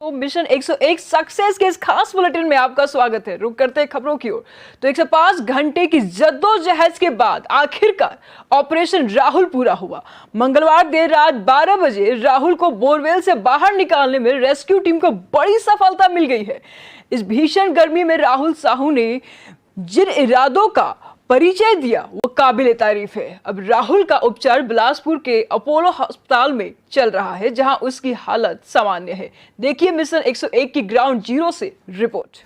तो mission 101 success के इस खास बुलेटिन में आपका स्वागत है। रुक करते हैं खबरों की ओर। तो 105 घंटे की जद्दोजहद के बाद आखिरकार ऑपरेशन राहुल पूरा हुआ। मंगलवार देर रात 12 बजे राहुल को बोरवेल से बाहर निकालने में रेस्क्यू टीम को बड़ी सफलता मिल गई है। इस भीषण गर्मी में राहुल साहू ने जिन इरादों का परिचय दिया वो काबिल तारीफ है। अब राहुल का उपचार बिलासपुर के अपोलो अस्पताल में चल रहा है, जहां उसकी हालत सामान्य है। देखिए मिशन 101 की ग्राउंड जीरो से रिपोर्ट।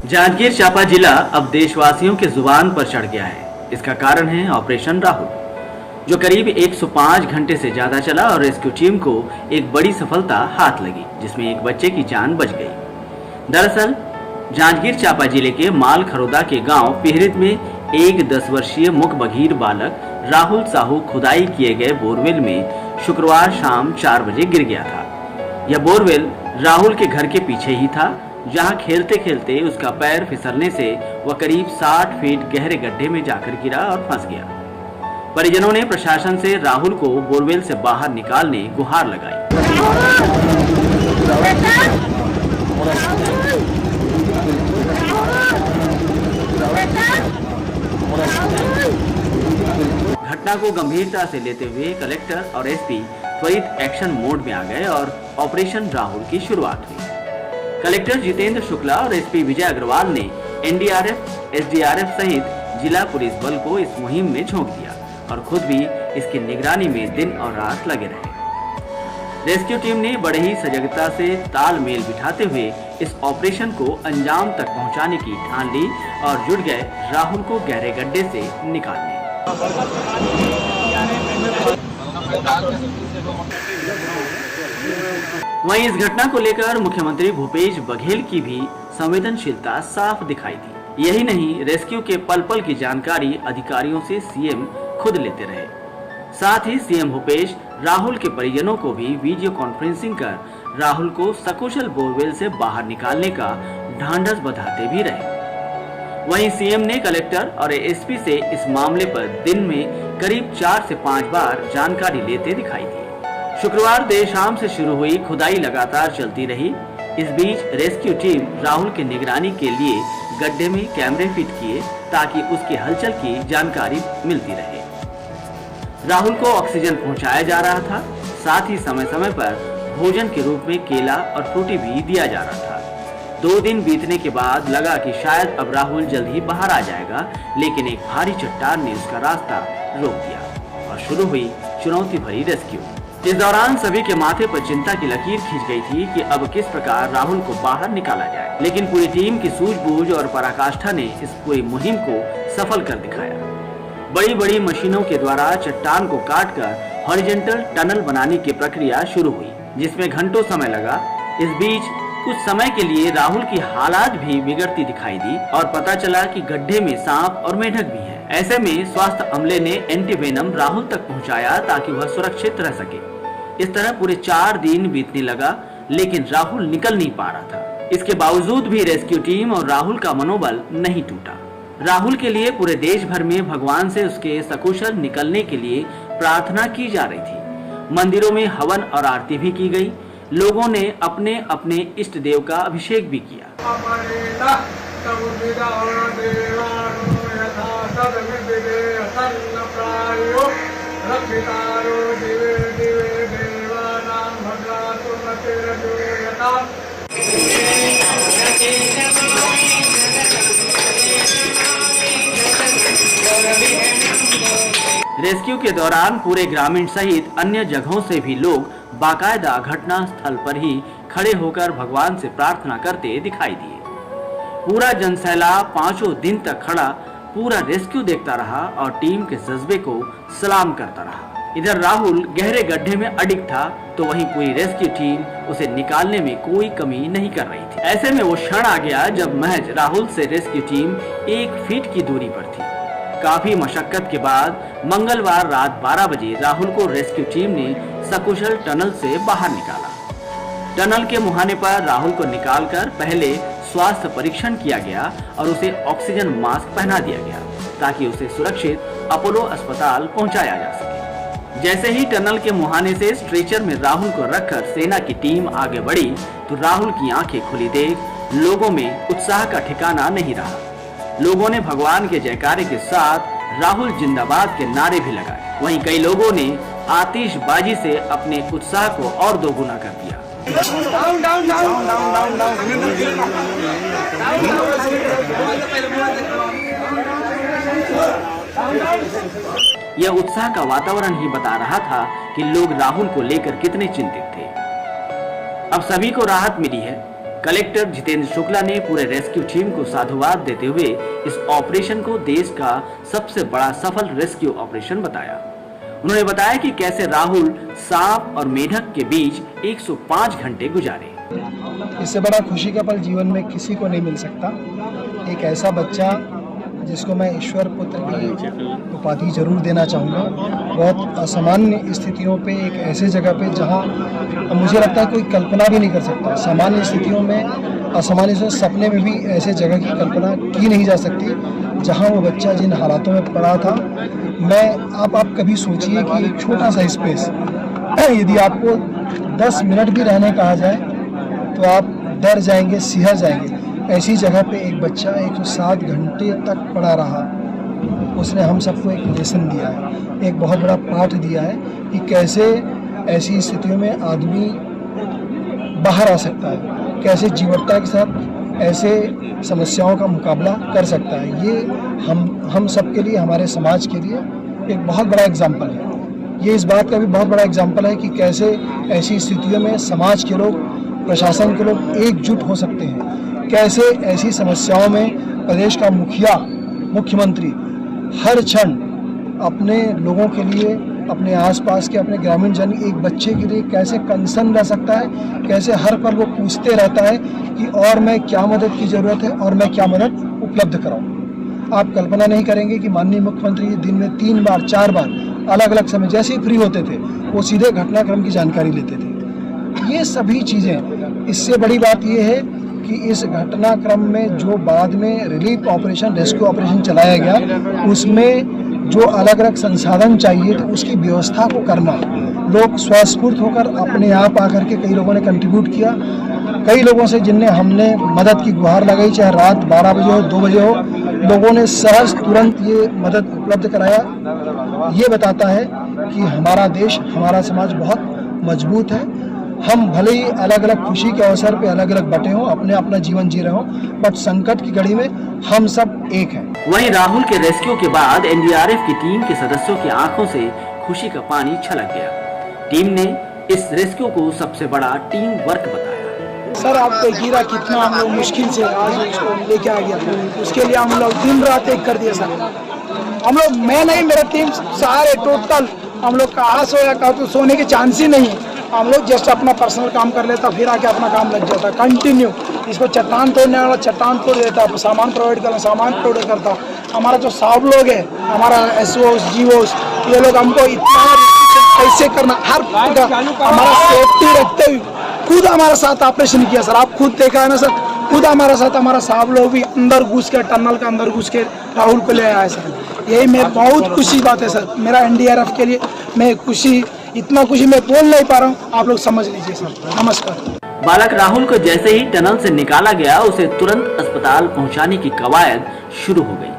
जांजगीर चांपा जिला अब देशवासियों के जुबान पर चढ़ गया है। इसका कारण है ऑपरेशन राहुल, जो करीब 105 घंटे से ज्यादा चला और रेस्क्यू टीम को एक बड़ी सफलता हाथ लगी, जिसमें एक बच्चे की जान बच गई। दरअसल जांजगीर चांपा जिले के माल खरोदा के गांव पिहरित में एक 10 वर्षीय मुक बधिर बालक राहुल साहू खुदाई किए गए बोरवेल में शुक्रवार शाम 4 बजे गिर गया था। यह बोरवेल राहुल के घर के पीछे ही था, जहां खेलते खेलते उसका पैर फिसलने से वह करीब 60 फीट गहरे गड्ढे में जाकर गिरा और फंस गया। परिजनों ने प्रशासन से राहुल को बोरवेल से बाहर निकालने गुहार लगाई। घटना को गंभीरता से लेते हुए कलेक्टर और एसपी त्वरित एक्शन मोड में आ गए और ऑपरेशन राहुल की शुरुआत हुई। कलेक्टर जितेंद्र शुक्ला और एसपी विजय अग्रवाल ने एनडीआरएफ, एसडीआरएफ सहित जिला पुलिस बल को इस मुहिम में झोंक दिया और खुद भी इसकी निगरानी में दिन और रात लगे रहे। रेस्क्यू टीम ने बड़े ही सजगता से तालमेल बिठाते हुए इस ऑपरेशन को अंजाम तक पहुंचाने की ठान ली और जुट गए राहुल को गहरे गड्ढे से निकालने। वहीं इस घटना को लेकर मुख्यमंत्री भूपेश बघेल की भी संवेदनशीलता साफ दिखाई दी। यही नहीं, रेस्क्यू के पल पल की जानकारी अधिकारियों से सीएम खुद लेते रहे। साथ ही सीएम भूपेश राहुल के परिजनों को भी वीडियो कॉन्फ्रेंसिंग कर राहुल को सकुशल बोरवेल से बाहर निकालने का ढांढस बंधाते भी रहे। वहीं सीएम ने कलेक्टर और एसपी से इस मामले पर दिन में करीब 4 से 5 बार जानकारी लेते दिखाई दी। शुक्रवार देर शाम से शुरू हुई खुदाई लगातार चलती रही। इस बीच रेस्क्यू टीम राहुल की निगरानी के लिए गड्ढे में कैमरे फिट किए ताकि उसकी हलचल की जानकारी मिलती रहे। राहुल को ऑक्सीजन पहुंचाया जा रहा था, साथ ही समय समय पर भोजन के रूप में केला और फ्रूटी भी दिया जा रहा था। 2 दिन बीतने के बाद लगा कि शायद अब राहुल जल्द ही बाहर आ जाएगा, लेकिन एक भारी चट्टान ने उसका रास्ता रोक दिया और शुरू हुई चुनौती भरी रेस्क्यू। इस दौरान सभी के माथे पर चिंता की लकीर खींच गई थी कि अब किस प्रकार राहुल को बाहर निकाला जाए, लेकिन पूरी टीम की सूझबूझ और पराकाष्ठा ने इस पूरी मुहिम को सफल कर दिखाया। बड़ी बड़ी मशीनों के द्वारा चट्टान को काटकर हॉरिजॉन्टल टनल बनाने की प्रक्रिया शुरू हुई, जिसमें घंटों समय लगा। इस बीच कुछ समय के लिए राहुल की हालात भी बिगड़ती दिखाई दी और पता चला कि गड्ढे में सांप और मेढक भी हैं। ऐसे में स्वास्थ्य अमले ने एंटीवेनम राहुल तक पहुंचाया ताकि वह सुरक्षित रह सके। इस तरह पूरे 4 दिन बीतने लगा, लेकिन राहुल निकल नहीं पा रहा था। इसके बावजूद भी रेस्क्यू टीम और राहुल का मनोबल नहीं टूटा। राहुल के लिए पूरे देश भर में भगवान से उसके सकुशल निकलने के लिए प्रार्थना की जा रही थी। मंदिरों में हवन और आरती भी की गई। लोगों ने अपने अपने इष्ट देव का अभिषेक भी किया। रेस्क्यू के दौरान पूरे ग्रामीण सहित अन्य जगहों से भी लोग बाकायदा घटना स्थल पर ही खड़े होकर भगवान से प्रार्थना करते दिखाई दिए। पूरा जनसैलाब 5 दिन तक खड़ा पूरा रेस्क्यू देखता रहा और टीम के जज्बे को सलाम करता रहा। इधर राहुल गहरे गड्ढे में अडिग था, तो वहीं पूरी रेस्क्यू टीम उसे निकालने में कोई कमी नहीं कर रही थी। ऐसे में वो क्षण आ गया जब महज राहुल से रेस्क्यू टीम 1 फीट की दूरी पर थी। काफी मशक्कत के बाद मंगलवार रात 12 बजे राहुल को रेस्क्यू टीम ने सकुशल टनल से बाहर निकाला। टनल के मुहाने पर राहुल को निकालकर पहले स्वास्थ्य परीक्षण किया गया और उसे ऑक्सीजन मास्क पहना दिया गया ताकि उसे सुरक्षित अपोलो अस्पताल पहुंचाया जा सके। जैसे ही टनल के मुहाने से स्ट्रेचर में राहुल को रखकर सेना की टीम आगे बढ़ी तो राहुल की आंखें खुली देख लोगों में उत्साह का ठिकाना नहीं रहा। लोगों ने भगवान के जयकारे के साथ राहुल जिंदाबाद के नारे भी लगाए। वहीं कई लोगों ने आतिशबाजी से अपने उत्साह को और दोगुना कर दिया। यह उत्साह का वातावरण ही बता रहा था कि लोग राहुल को लेकर कितने चिंतित थे। अब सभी को राहत मिली है। कलेक्टर जितेंद्र शुक्ला ने पूरे रेस्क्यू टीम को साधुवाद देते हुए इस ऑपरेशन को देश का सबसे बड़ा सफल रेस्क्यू ऑपरेशन बताया। उन्होंने बताया कि कैसे राहुल सांप और मेढक के बीच 105 घंटे गुजारे। इससे बड़ा खुशी का पल जीवन में किसी को नहीं मिल सकता। एक ऐसा बच्चा जिसको मैं ईश्वर पुत्र की उपाधि जरूर देना चाहूँगा। बहुत असामान्य स्थितियों पे एक ऐसे जगह पे जहाँ मुझे लगता है कोई कल्पना भी नहीं कर सकता। सामान्य स्थितियों में असामान्य से सपने में भी ऐसे जगह की कल्पना की नहीं जा सकती जहाँ वो बच्चा जिन हालातों में पड़ा था। आप कभी सोचिए कि एक छोटा सा स्पेस यदि आपको 10 मिनट भी रहने कहा जाए तो आप डर जाएंगे, सिहर जाएंगे। ऐसी जगह पे एक बच्चा 107 घंटे तक पड़ा रहा। उसने हम सबको एक लेसन दिया है, एक बहुत बड़ा पाठ दिया है कि कैसे ऐसी स्थितियों में आदमी बाहर आ सकता है, कैसे जीवटता के साथ ऐसे समस्याओं का मुकाबला कर सकता है। ये हम सब के लिए, हमारे समाज के लिए एक बहुत बड़ा एग्जाम्पल है। ये इस बात का भी बहुत बड़ा एग्जाम्पल है कि कैसे ऐसी स्थितियों में समाज के लोग, प्रशासन के लोग एकजुट हो सकते हैं। कैसे ऐसी समस्याओं में प्रदेश का मुखिया, मुख्यमंत्री हर क्षण अपने लोगों के लिए, अपने आसपास के, अपने ग्रामीण जन, एक बच्चे के लिए कैसे कंसर्न रह सकता है, कैसे हर पल वो पूछते रहता है कि और मैं क्या मदद की ज़रूरत है और मैं क्या मदद उपलब्ध कराऊँ। आप कल्पना नहीं करेंगे कि माननीय मुख्यमंत्री दिन में 3 बार 4 बार अलग अलग समय जैसे ही फ्री होते थे वो सीधे घटनाक्रम की जानकारी लेते थे। ये सभी चीज़ें, इससे बड़ी बात ये है कि इस घटनाक्रम में जो बाद में रिलीफ ऑपरेशन, रेस्क्यू ऑपरेशन चलाया गया, उसमें जो अलग अलग संसाधन चाहिए थे उसकी व्यवस्था को करना, लोग स्वस्फूर्त होकर अपने आप आकर के कई लोगों ने कंट्रीब्यूट किया। कई लोगों से जिनने हमने मदद की गुहार लगाई, चाहे रात 12 बजे हो, 2 बजे हो, लोगों ने सहज तुरंत ये मदद उपलब्ध कराया। ये बताता है कि हमारा देश, हमारा समाज बहुत मजबूत है। हम भले ही अलग अलग खुशी के अवसर पे अलग अलग बटे हों, अपने अपना जीवन जी रहे हों, बट संकट की घड़ी में हम सब एक हैं। वहीं राहुल के रेस्क्यू के बाद एनडीआरएफ की टीम के सदस्यों की आंखों से खुशी का पानी छलक गया। टीम ने इस रेस्क्यू को सबसे बड़ा टीम वर्क बताया। सर, आपको हीरा कितना हम लोग मुश्किल से आज उसको लेके आ गया, उसके लिए हम लोग दिन रात एक कर दिया सर। हम लोग, मैं नहीं, मेरा टीम सारे टोटल हम लोग कहाँ सोया, कहा तो सोने की चांस ही नहीं है। हम लोग जस्ट अपना पर्सनल काम कर लेता, फिर आके अपना काम लग जाता कंटिन्यू। इसको चट्टान तोड़ने वाला चट्टान तोड़ देता, सामान प्रोवाइड करना सामान प्रोवाइड करता। हमारा जो साहब लोग है, हमारा एसओस, जीओस, ये लोग हमको इतना कैसे करना, हर हमारा सेफ्टी रखते हुए खुद हमारे साथ ऑपरेशन किया सर। आप खुद देखा है ना सर, खुद हमारे साथ हमारा साहब लोग भी अंदर घुस के, टनल का अंदर घुस के राहुल को ले आया सर। यही मैं बहुत खुशी बात है सर, मेरा एनडीआरएफ के लिए मैं खुशी, इतना खुशी मैं बोल नहीं पा रहा हूँ, आप लोग समझ लीजिए सर। नमस्कार। बालक राहुल को जैसे ही टनल से निकाला गया, उसे तुरंत अस्पताल पहुंचाने की कवायद शुरू हो गई।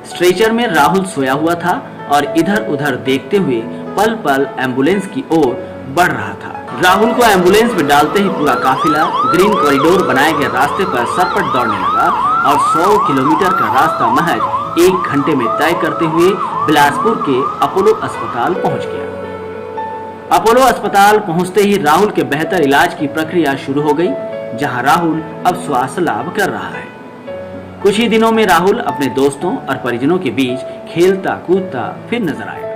स्ट्रेचर में राहुल सोया हुआ था और इधर उधर देखते हुए पल पल एम्बुलेंस की ओर बढ़ रहा था। राहुल को एम्बुलेंस में डालते ही पूरा काफिला ग्रीन कॉरिडोर बनाए गए रास्ते पर सरपट दौड़ने लगा और 100 किलोमीटर का रास्ता महज 1 घंटे में तय करते हुए बिलासपुर के अपोलो अस्पताल पहुंच गया। अपोलो अस्पताल पहुंचते ही राहुल के बेहतर इलाज की प्रक्रिया शुरू हो गई, जहां राहुल अब स्वास्थ्य लाभ कर रहा है। कुछ ही दिनों में राहुल अपने दोस्तों और परिजनों के बीच खेलता कूदता फिर नजर आएगा।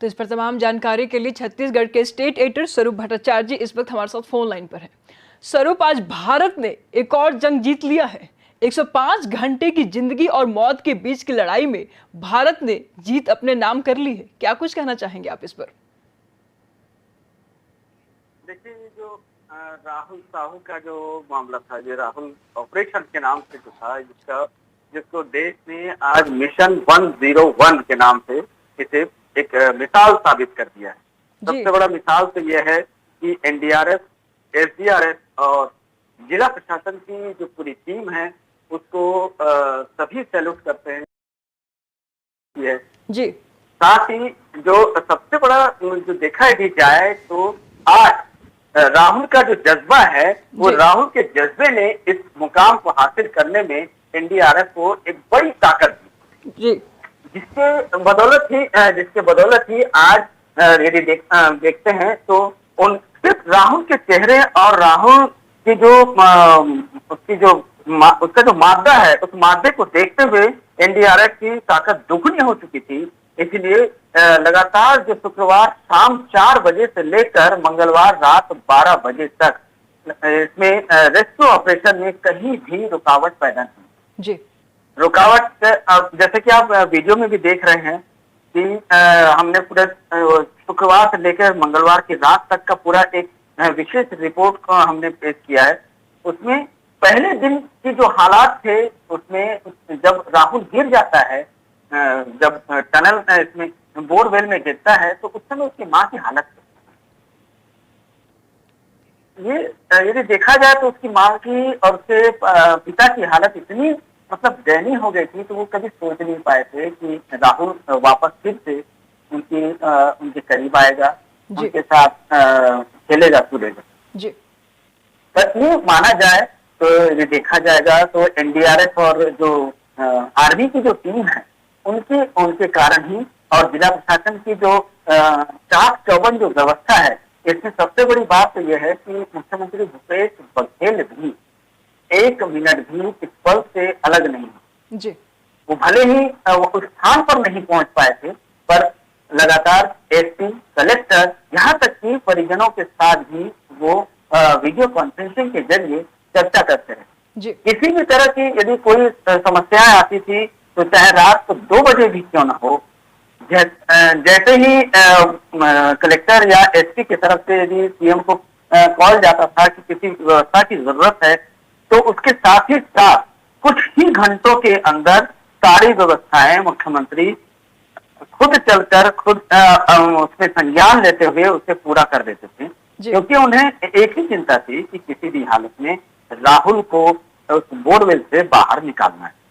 तो इस पर तमाम जानकारी के लिए छत्तीसगढ़ के स्टेट एडिटर स्वरूप भट्टाचार्य जी इस वक्त हमारे साथ फोन लाइन पर हैं। स्वरूप, आज भारत ने एक और जंग जीत लिया है। 105 घंटे की जिंदगी और मौत के बीच की लड़ाई में भारत ने जीत अपने नाम कर ली है। क्या कुछ कहना चाहेंगे आप इस पर? देखिए, जो राहुल साहू का जो मामला था, जो राहुल ऑपरेशन के नाम से जो था, जिसका जिसको देश ने आज मिशन 101 के नाम से इसे एक मिसाल साबित कर दिया है। जी। सबसे बड़ा मिसाल तो यह है कि एनडीआरएफ, एसडीआरएफ और जिला प्रशासन की जो पूरी टीम है उसको सभी सैल्यूट करते हैं। जी। साथ ही जो सबसे बड़ा जो देखा जाए तो आज राहुल का जो जज्बा है वो जी। राहुल के जज्बे ने इस मुकाम को हासिल करने में एनडीआरएफ को एक बड़ी ताकत दी, जी। जिसके बदौलत ही आज यदि देखते हैं तो उन सिर्फ राहुल के चेहरे और राहुल की जो उसका जो मादा है उस मादे को देखते हुए एनडीआरएफ की ताकत दुगनी हो चुकी थी। इसलिए लगातार जो शुक्रवार शाम 4 बजे से लेकर मंगलवार रात 12 बजे तक इसमें रेस्क्यू ऑपरेशन में कहीं भी रुकावट पैदा नहीं। जी। रुकावट जैसे कि आप वीडियो में भी देख रहे हैं कि हमने पूरे शुक्रवार से लेकर मंगलवार की रात तक का पूरा एक विशेष रिपोर्ट को हमने पेश किया है। उसमें पहले दिन की जो हालात थे उसमें जब राहुल गिर जाता है, जब टनल इसमें बोरवेल में गिरता है तो उस समय उसकी माँ की हालत ये यदि देखा जाए तो उसकी माँ की और उसके पिता की हालत इतनी मतलब दयनीय हो गई थी तो वो कभी सोच नहीं पाए थे कि राहुल वापस फिर से उनके करीब आएगा, उनके साथ खेलेगा कूदेगा। जी। पर ये माना जाए तो ये देखा जाएगा तो एनडीआरएफ और जो आर्मी की जो टीम है उनके कारण ही और जिला प्रशासन की जो चाक चौबंद जो व्यवस्था है, इसमें सबसे बड़ी बात तो यह है कि मुख्यमंत्री भूपेश बघेल भी 1 मिनट भी इस पल से अलग नहीं है। जी। वो भले ही उस स्थान पर नहीं पहुंच पाए थे पर लगातार एसपी, कलेक्टर, यहाँ तक कि परिजनों के साथ भी वो वीडियो कॉन्फ्रेंसिंग के जरिए चर्चा करते रहे। जी। किसी भी तरह की यदि कोई समस्याएं आती थी तो चाहे रात को 2 बजे भी क्यों ना हो, जैसे ही कलेक्टर या एसपी की तरफ से यदि सीएम को कॉल जाता था कि किसी व्यवस्था की जरूरत है तो उसके साथ ही साथ कुछ ही घंटों के अंदर सारी व्यवस्थाएं मुख्यमंत्री खुद चलकर खुद उसमें संज्ञान लेते हुए उसे पूरा कर देते थे, क्योंकि उन्हें एक ही चिंता थी कि किसी भी हालत में राहुल को उस बोरवेल से बाहर निकालना है।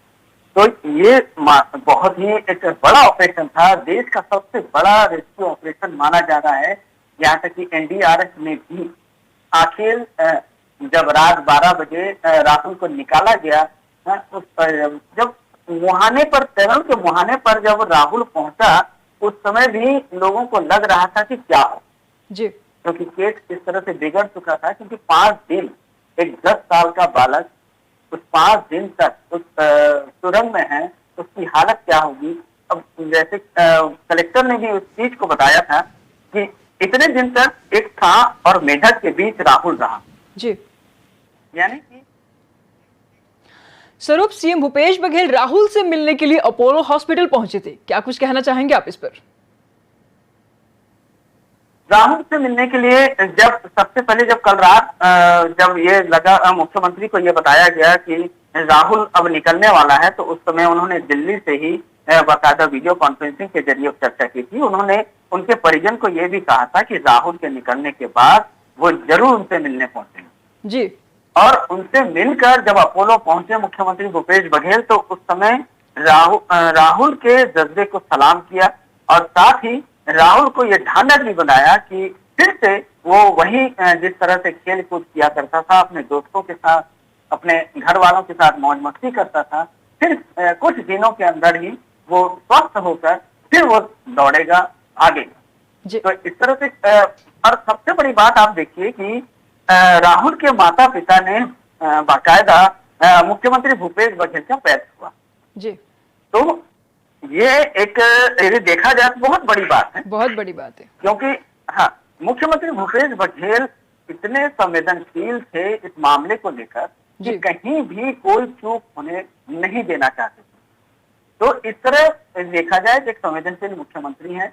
तो ये बहुत ही एक बड़ा ऑपरेशन था, देश का सबसे बड़ा रेस्क्यू ऑपरेशन माना जा रहा है। यहाँ तक कि एनडीआरएफ ने भी आखिर जब रात 12 बजे राहुल को निकाला गया, जब मुहाने पर टनल के मुहाने पर जब राहुल पहुंचा उस समय भी लोगों को लग रहा था कि क्या हो, जी। क्योंकि केस इस तरह से बिगड़ चुका था क्योंकि 5 दिन एक 10 साल का बालक उस 5 दिन तक उस सुरंग में है, उसकी हालत क्या होगी। अब जैसे कलेक्टर ने भी उस चीज को बताया था कि इतने दिन तक एक था और मेढक के बीच राहुल रहा। जी। यानी कि स्वरूप, सीएम भूपेश बघेल राहुल से मिलने के लिए अपोलो हॉस्पिटल पहुंचे थे, क्या कुछ कहना चाहेंगे आप इस पर? राहुल से मिलने के लिए जब सबसे पहले जब कल रात जब ये लगा, मुख्यमंत्री को ये बताया गया कि राहुल अब निकलने वाला है, तो उस समय उन्होंने दिल्ली से ही बाकायदा वीडियो कॉन्फ्रेंसिंग के जरिए चर्चा की थी। उन्होंने उनके परिजन को ये भी कहा था कि राहुल के निकलने के बाद वो जरूर उनसे मिलने पहुंचेंगे। जी। और उनसे मिलकर जब अपोलो पहुंचे मुख्यमंत्री भूपेश बघेल तो उस समय राहुल के जज्बे को सलाम किया और साथ ही राहुल को यह ढांढस भी बनाया कि फिर से वो वही जिस तरह से खेल कूद किया करता था, अपने दोस्तों के साथ, अपने घर वालों के साथ मौज मस्ती करता था, फिर कुछ दिनों के अंदर ही वो स्वस्थ होकर फिर वो दौड़ेगा आगे। तो इस तरह से और सबसे बड़ी बात आप देखिए कि राहुल के माता पिता ने बाकायदा मुख्यमंत्री भूपेश बघेल का पैर छुआ। जी। तो ये एक यदि देखा जाए तो बहुत बड़ी बात है, बहुत बड़ी बात है, क्योंकि हाँ, मुख्यमंत्री भूपेश बघेल इतने संवेदनशील थे इस मामले को लेकर कि कहीं भी कोई चूक होने नहीं देना चाहते थे। तो इस तरह देखा जाए कि एक संवेदनशील मुख्यमंत्री हैं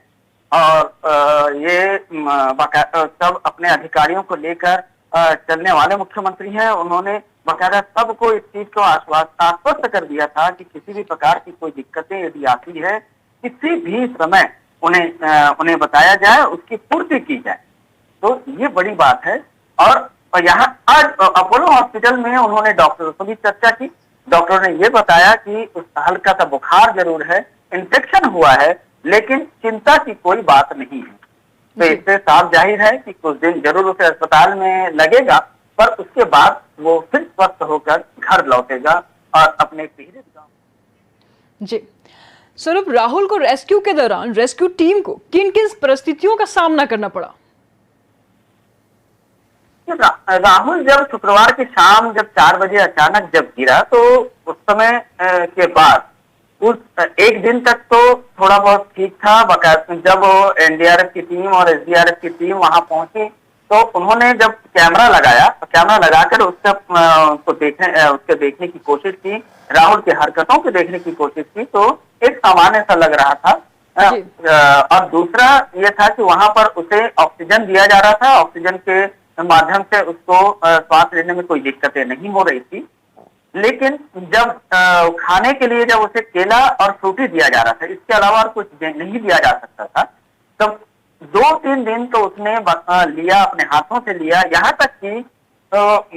और ये सब अपने अधिकारियों को लेकर चलने वाले मुख्यमंत्री हैं। उन्होंने बाकायदा सबको इस चीज को आश्वस्त कर दिया था कि किसी भी प्रकार की कोई दिक्कतें यदि आती है, किसी भी समय उन्हें बताया जाए, उसकी पूर्ति की जाए। तो ये बड़ी बात है। और यहाँ आज अपोलो हॉस्पिटल में उन्होंने डॉक्टरों से भी चर्चा की। डॉक्टर ने ये बताया कि उस हल्का सा बुखार जरूर है, इन्फेक्शन हुआ है, लेकिन चिंता की कोई बात नहीं है। तो इससे साफ जाहिर है कि कुछ दिन जरूर उसे अस्पताल में लगेगा, पर उसके बाद वो फिर स्वस्थ होकर घर लौटेगा और अपने पीड़ित गांव। जी स्वरूप, राहुल को रेस्क्यू के दौरान रेस्क्यू टीम को किन किन परिस्थितियों का सामना करना पड़ा? राहुल जब शुक्रवार की शाम जब 4 बजे अचानक जब गिरा, तो उस समय के बाद उस एक दिन तक तो थोड़ा बहुत ठीक था। जब एनडीआरएफ की टीम और एसडीआरएफ की टीम वहां पहुंची, तो उन्होंने जब कैमरा लगाया, कैमरा लगाकर उसके देखने की कोशिश की, राहुल की हरकतों को देखने की कोशिश की, तो एक सामान्य सा लग रहा था। और दूसरा ये था कि वहां पर उसे ऑक्सीजन दिया जा रहा था। ऑक्सीजन के माध्यम से उसको सांस लेने में कोई दिक्कतें नहीं हो रही थी। लेकिन जब खाने के लिए जब उसे केला और फ्रूटी दिया जा रहा था, इसके अलावा कुछ नहीं दिया जा सकता था, तब 2-3 दिन तो उसने लिया, अपने हाथों से लिया। यहाँ तक कि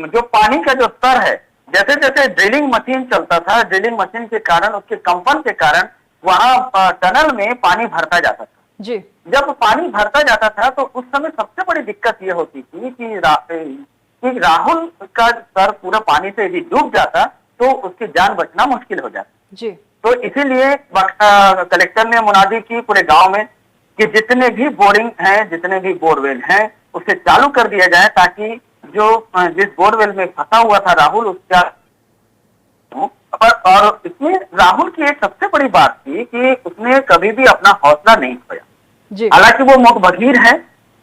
जो पानी का जो स्तर है, जैसे जैसे ड्रिलिंग मशीन चलता था, ड्रिलिंग मशीन के कारण, उसके कंपन के कारण वहां टनल में पानी भरता जाता था जी। जब पानी भरता जाता था, तो उस समय सबसे बड़ी दिक्कत ये होती थी कि राहुल का सर पूरा पानी से यदि डूब जाता तो उसकी जान बचना मुश्किल हो जाता जी। तो इसीलिए कलेक्टर ने मुनादी की पूरे गांव में कि जितने भी बोरिंग हैं, जितने भी बोरवेल हैं, उसे चालू कर दिया जाए, ताकि जिस बोरवेल में फंसा हुआ था राहुल, उसका और इसमें राहुल की एक सबसे बड़ी बात थी कि उसने कभी भी अपना हौसला नहीं खोया। हालांकि वो मुखबिर है,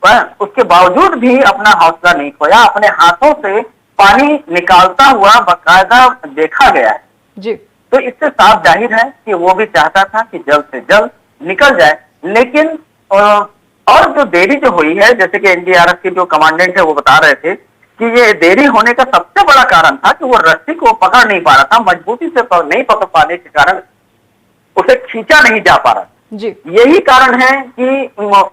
पर उसके बावजूद भी अपना हौसला नहीं खोया। अपने हाथों से पानी निकालता हुआ बाकायदा देखा गया है जी। तो इससे साफ जाहिर है कि वो भी चाहता था कि जल्द से जल्द निकल जाए। लेकिन और जो देरी जो हुई है, जैसे कि एनडीआरएफ के जो कमांडेंट है वो बता रहे थे कि ये देरी होने का सबसे बड़ा कारण था कि वो रस्सी को पकड़ नहीं पा रहा था, मजबूती से नहीं पकड़ पाने के कारण उसे खींचा नहीं जा पा रहा जी। यही कारण है कि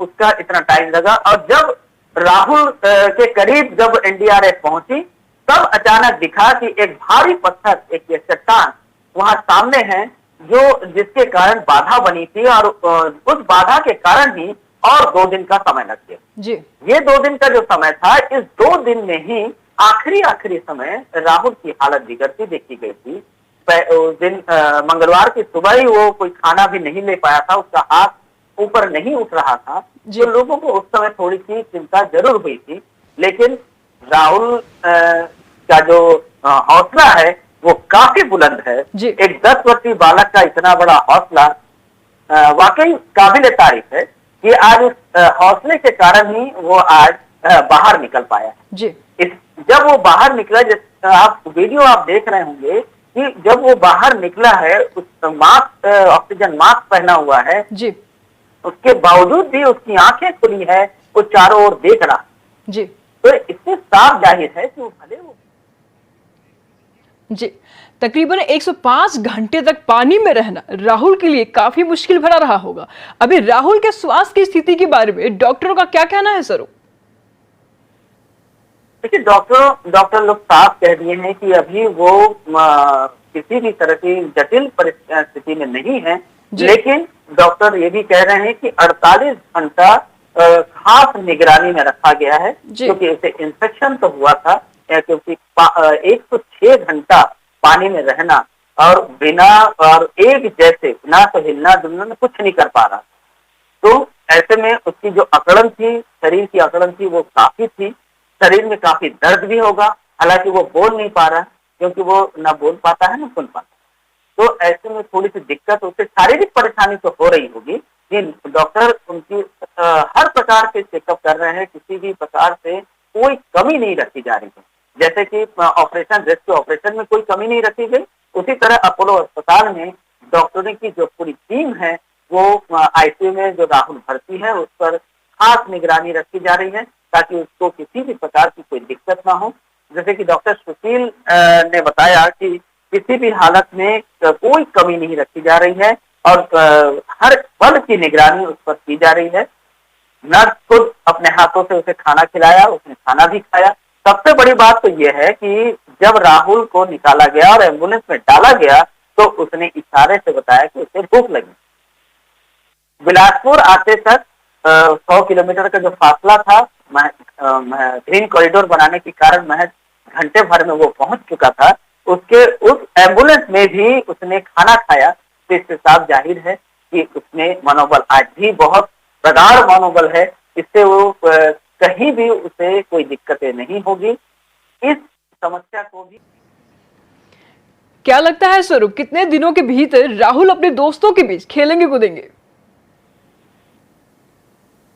उसका इतना टाइम लगा। और जब राहुल के करीब जब एनडीआरएफ पहुंची, तब अचानक दिखा कि एक भारी पत्थर, एक चट्टान वहां सामने है, जिसके कारण बाधा बनी थी, और उस बाधा के कारण ही और 2 दिन का समय लग गया जी। ये 2 दिन का जो समय था, इस 2 दिन में ही आखिरी समय राहुल की हालत बिगड़ती देखी गई थी। उस दिन मंगलवार की सुबह ही वो कोई खाना भी नहीं ले पाया था, उसका हाथ ऊपर नहीं उठ रहा था। तो लोगों को उस समय थोड़ी सी चिंता जरूर हुई थी। लेकिन राहुल का जो हौसला है वो काफी बुलंद है। एक 10 वर्षीय बालक का इतना बड़ा हौसला वाकई काबिल तारीफ है कि आज उस हौसले के कारण ही वो आज बाहर निकल पाया जी। जब वो बाहर निकला, आप वीडियो आप देख रहे होंगे कि जब वो बाहर निकला है, उस मास्क, ऑक्सीजन मास्क पहना हुआ है जी। उसके बावजूद भी उसकी आंखें खुली है, वो चारों ओर देख रहा जी। तो इससे साफ जाहिर है कि वो भले वो जी। तकरीबन 105 घंटे तक पानी में रहना राहुल के लिए काफी मुश्किल भरा रहा होगा। अभी राहुल के स्वास्थ्य की स्थिति के बारे में डॉक्टरों का क्या कहना है सर? देखिए, डॉक्टर लोग साफ कह दिए हैं कि अभी वो किसी भी तरह की जटिल परिस्थिति में नहीं है। लेकिन डॉक्टर ये भी कह रहे हैं कि 48 घंटा खास निगरानी में रखा गया है, क्योंकि इसे इन्फेक्शन तो हुआ था, क्योंकि 106 घंटा पानी में रहना और बिना और एक जैसे ना तो हिलना डुलना कुछ नहीं कर पा रहा। तो ऐसे में उसकी जो अकड़न थी, शरीर की अकड़न थी, वो काफी थी। शरीर में काफी दर्द भी होगा, हालांकि वो बोल नहीं पा रहा, क्योंकि वो ना बोल पाता है ना सुन पाता। तो ऐसे में थोड़ी सी दिक्कत, उससे शारीरिक परेशानी तो हो रही होगी। कि डॉक्टर उनकी हर प्रकार के चेकअप कर रहे हैं, किसी भी प्रकार से कोई कमी नहीं रखी जा रही है। जैसे कि ऑपरेशन, रेस्क्यू ऑपरेशन में कोई कमी नहीं रखी गई, उसी तरह अपोलो अस्पताल में डॉक्टरों की जो पूरी टीम है, वो आईसीयू में जो राहुल भर्ती है उस पर खास निगरानी रखी जा रही है, ताकि उसको किसी भी प्रकार की कोई दिक्कत ना हो। जैसे कि डॉक्टर सुशील ने बताया कि किसी भी हालत में कोई कमी नहीं रखी जा रही है और हर पल की निगरानी उस पर की जा रही है। नर्स खुद अपने हाथों से उसे खाना खिलाया, उसने खाना भी खाया। सबसे बड़ी बात तो यह है कि जब राहुल को निकाला गया और एम्बुलेंस में डाला गया तो उसने इशारे से बताया कि उसे भूख लगी। बिलासपुर आते तक 100 किलोमीटर का जो फासला था, ग्रीन कॉरिडोर बनाने के कारण महज घंटे भर में वो पहुंच चुका था। उस एम्बुलेंस में भी उसने खाना खाया, तो इससे साफ जाहिर है कि उसमें मनोबल आज भी बहुत प्रगाढ़ मनोबल है। इससे वो कहीं भी उसे कोई दिक्कतें नहीं होगी। इस समस्या को भी क्या लगता है स्वरूप, कितने दिनों के भीतर राहुल अपने दोस्तों के बीच खेलेंगे कूदेंगे?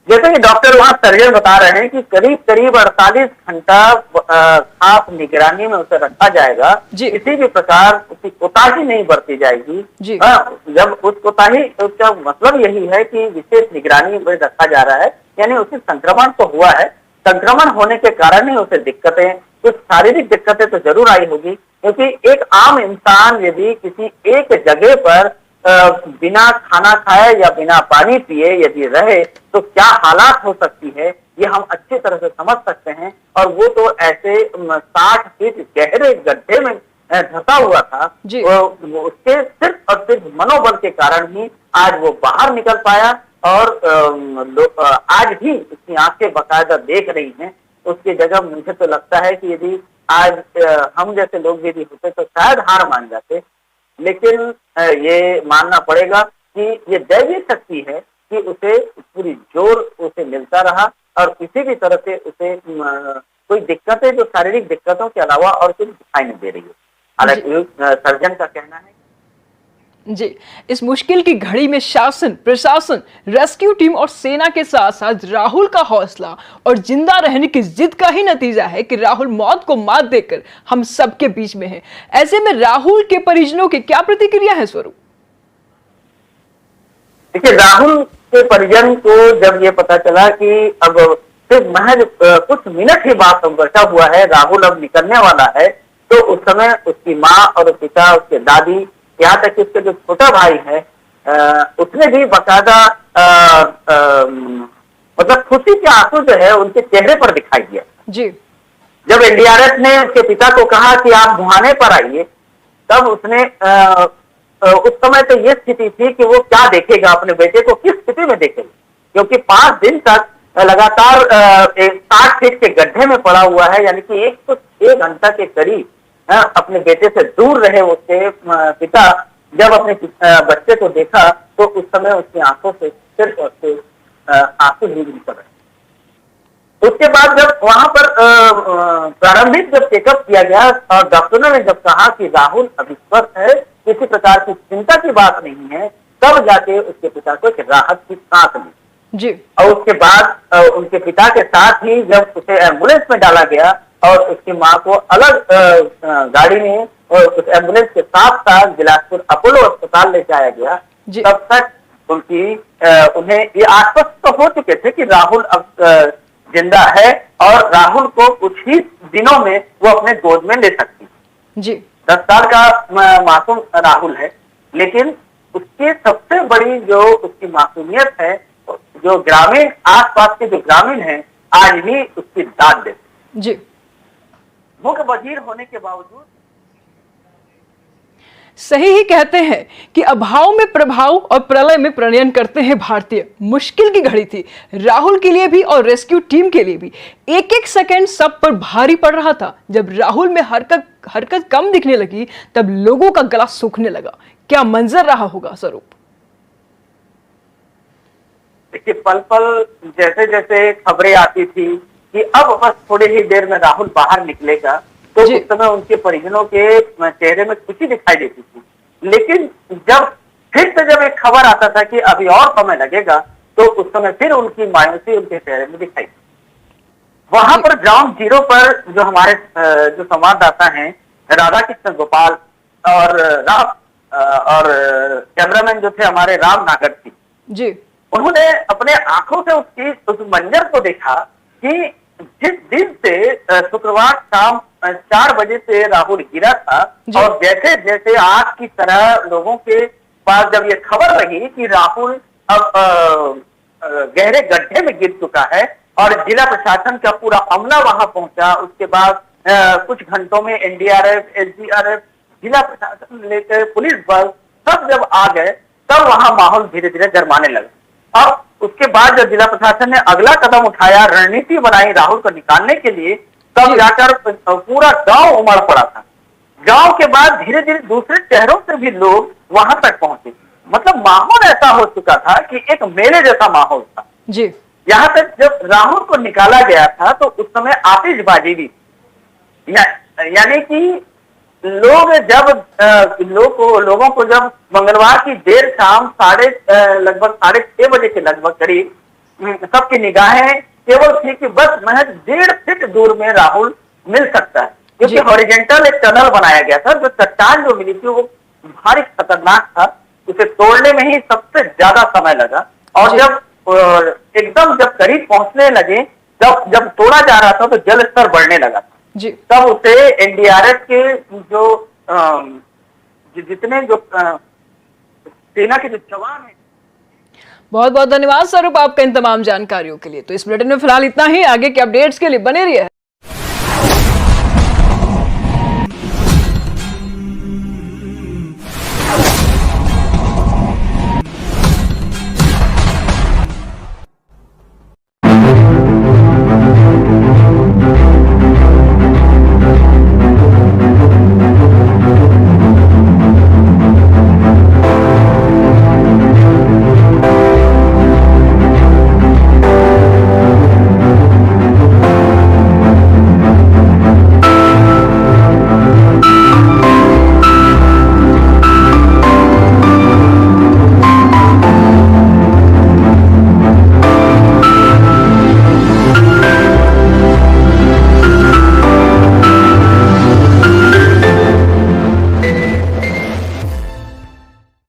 जैसे कि डॉक्टर वहां सर्जन बता रहे हैं कि करीब करीब 48 घंटा खास निगरानी में उसे रखा जाएगा। किसी भी प्रकार उसकी कोताही नहीं बरती जाएगी। जब उस कोताही, उसका मतलब यही है कि विशेष निगरानी में रखा जा रहा है, यानी उसे संक्रमण तो हुआ है। संक्रमण होने के कारण ही उसे दिक्कतें, कुछ शारीरिक दिक्कतें तो जरूर आई होगी, क्योंकि एक आम इंसान यदि किसी एक जगह पर बिना खाना खाए या बिना पानी पिए यदि रहे तो क्या हालात हो सकती है, ये हम अच्छी तरह से समझ सकते हैं। और वो तो ऐसे 60 फीट गहरे गड्ढे में धंसा हुआ था। वो उसके सिर्फ और सिर्फ मनोबल के कारण ही आज वो बाहर निकल पाया। और आज भी उसकी आंखें बाकायदा देख रही हैं। उसकी जगह मुझे तो लगता है कि यदि आज हम जैसे लोग यदि होते तो शायद हार मान जाते, लेकिन ये मानना पड़ेगा कि ये दैवीय शक्ति है कि उसे पूरी जोर उसे मिलता रहा और किसी भी तरह से उसे कोई दिक्कतें, जो शारीरिक दिक्कतों के अलावा और कुछ दिखाई नहीं दे रही है। हालांकि सर्जन का कहना है जी, इस मुश्किल की घड़ी में शासन, प्रशासन, रेस्क्यू टीम और सेना के साथ साथ राहुल का हौसला और जिंदा रहने की जिद का ही नतीजा है कि राहुल मौत को मात देकर हम सबके बीच में है। ऐसे में राहुल के परिजनों की क्या प्रतिक्रिया है स्वरूप? देखिए, राहुल के परिजन को जब ये पता चला कि अब सिर्फ महज कुछ मिनट ही बात बचा हुआ है, राहुल अब निकलने वाला है, तो उस समय उसकी माँ और पिता, उसके दादी, यहाँ तक कि उसके जो छोटा भाई है उसने भी बकायदा मतलब खुशी के आंसू जो है उनके चेहरे पर दिखाई दिया जी। जब एनडीआरएफ ने उसके पिता को कहा कि आप मुहाने पर आइए, तब उसने उस समय तो ये स्थिति थी कि वो क्या देखेगा, अपने बेटे को किस स्थिति में देखेगा, क्योंकि 5 दिन तक लगातार 60 फीट के गड्ढे में पड़ा हुआ है, यानी कि 1 घंटा के करीब अपने बेटे से दूर रहे उसके पिता। जब अपने बच्चे को देखा तो उस समय उसकी आंखों से सिर्फ और सिर्फ आंसू ही निकल रहे। उसके बाद जब वहां पर प्रारंभिक जब चेकअप किया गया और डॉक्टरों ने जब कहा कि राहुल अभी स्वस्थ है, किसी प्रकार की चिंता की बात नहीं है, तब जाके उसके पिता को एक राहत की सांस ली जी। और उसके बाद उनके पिता के साथ ही जब उसे एम्बुलेंस में डाला गया और उसकी माँ को अलग गाड़ी में और उस एम्बुलेंस के साथ साथ बिलासपुर अपोलो अस्पताल ले जाया गया, तब तक उन्हें ये आश्वस्त तो हो चुके थे कि राहुल अब जिंदा है और राहुल को कुछ ही दिनों में वो अपने गोद में ले सकती जी। 10 साल का मासूम राहुल है, लेकिन उसकी सबसे बड़ी जो उसकी मासूमियत है, जो ग्रामीण आसपास के जो ग्रामीण हैं आज भी उसकी दाद देते जी। मुख्य वजीर होने के बावजूद सही ही कहते हैं कि अभाव में प्रभाव और प्रलय में प्रणयन करते हैं भारतीय। मुश्किल की घड़ी थी राहुल के लिए भी और रेस्क्यू टीम के लिए भी। एक सेकंड सब पर भारी पड़ रहा था। जब राहुल में हरकत कम दिखने लगी तब लोगों का गला सूखने लगा। क्या मंजर रहा होगा स्वरूप? देखिए, पल पल जैसे जैसे खबरें आती थी कि अब बस थोड़ी ही देर में राहुल बाहर निकलेगा, तो उस समय उनके परिजनों के चेहरे में खुशी दिखाई देती थी। लेकिन फिर से जब एक खबर आता था कि अभी और समय लगेगा, तो उस समय फिर उनकी मायूसी उनके चेहरे में दिखाई। वहां पर ग्राउंड जीरो पर जो हमारे जो संवाददाता हैं राधा कृष्ण गोपाल और कैमरामैन जो थे हमारे राम नागर जी, उन्होंने अपने आंखों से उस मंजर को देखा कि जिस दिन से शुक्रवार शाम 4 बजे से राहुल गिरा था और जैसे जैसे आग की तरह लोगों के पास जब ये खबर रही कि राहुल अब गहरे गड्ढे में गिर चुका है और जिला प्रशासन का पूरा अमला वहां पहुंचा, उसके बाद कुछ घंटों में एनडीआरएफ, एसडीआरएफ, जिला प्रशासन लेकर पुलिस बल सब जब आ गए तब वहां माहौल धीरे धीरे गरमाने लगा। अब उसके बाद जब जिला प्रशासन ने अगला कदम उठाया, रणनीति बनाई राहुल को निकालने के लिए, तब जाकर पूरा गांव उमड़ पड़ा था। गांव के बाद धीरे धीरे दूसरे शहरों से भी लोग वहां तक पहुंचे। मतलब माहौल ऐसा हो चुका था कि एक मेले जैसा माहौल था जी। यहाँ तक जब राहुल को निकाला गया था तो उस समय आतिशबाजी भी, यानी कि लोगों को जब मंगलवार की देर शाम लगभग 6:30 बजे के लगभग करीब सबकी निगाहें केवल थी कि बस महज 1.5 फीट दूर में राहुल मिल सकता है, क्योंकि हॉरिजेंटल एक टनल बनाया गया था। जो चट्टान जो मिली थी वो भारी खतरनाक था, उसे तोड़ने में ही सबसे ज्यादा समय लगा। और जब एकदम जब करीब पहुंचने लगे, जब तोड़ा जा रहा था तो जल स्तर बढ़ने लगा था जी। तब उसे एनडीआरएफ के जितने सेना के जो जवान हैं। बहुत बहुत धन्यवाद स्वरूप आपका इन तमाम जानकारियों के लिए। तो इस बुलेटिन में फिलहाल इतना ही। आगे के अपडेट्स के लिए बने रहिए